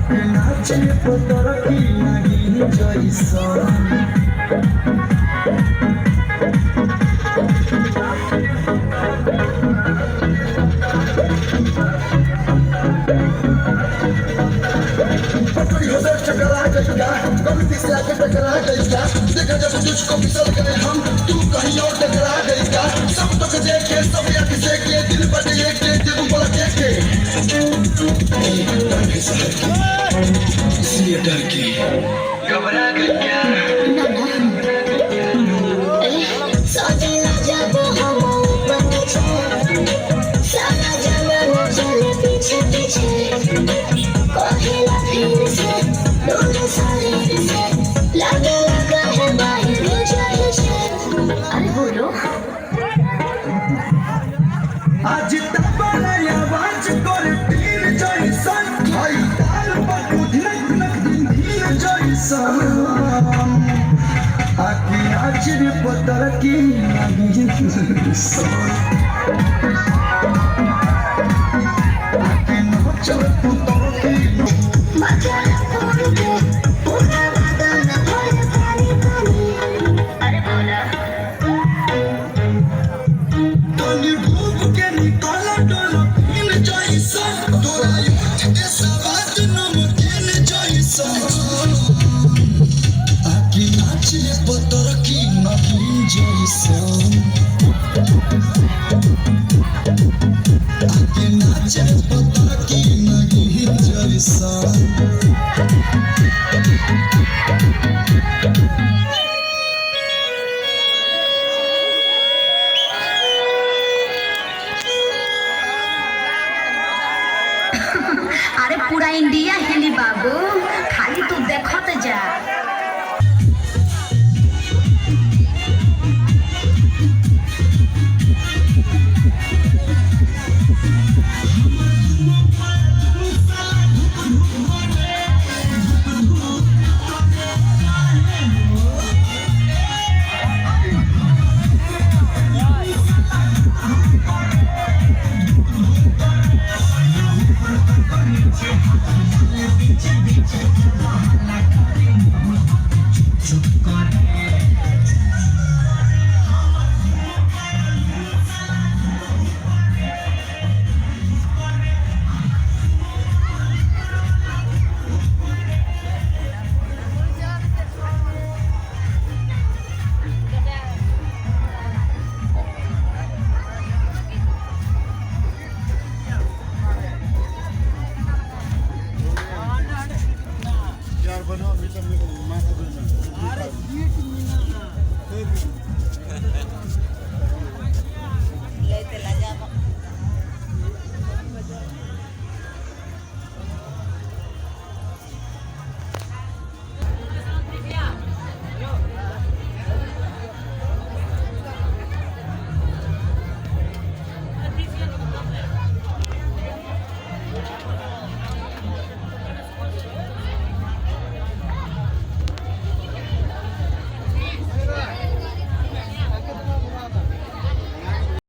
नाचे पतर की नहीं जैसा चकरा गईगा गलती से आके टकरा गईगा देखा जब तुझको फिसल गए हम तू कहीं और टकरा गईगा सब तो देख के सब याद से के दिल पर एक के दिल पर देख के इसलिए डर के घबरा गई क्या सोचना जब हम ऊपर सारा जमाना चले पीछे पीछे कहेला फिर से दोनों सारे से लगे लगा है बाहर हो जाए से अरे बोलो आज तक बनाया आवाज कर तीर जैसन भाई ताल पर धीरज नक धीर जैसन आके आज रे पतर की नहीं आके नाच तू तो की मजा फोड़ के पूरा बदन भर पानी पानी अरे बोला तोनी भूख के निकाला डोला पीन जैसा तोरा के सवाद नमकीन जैसा आके नाच रे पतर की नहीं जैसा आके नाच रे पतर की नहीं जैसा अरे पूरा इंडिया हिली बाबू।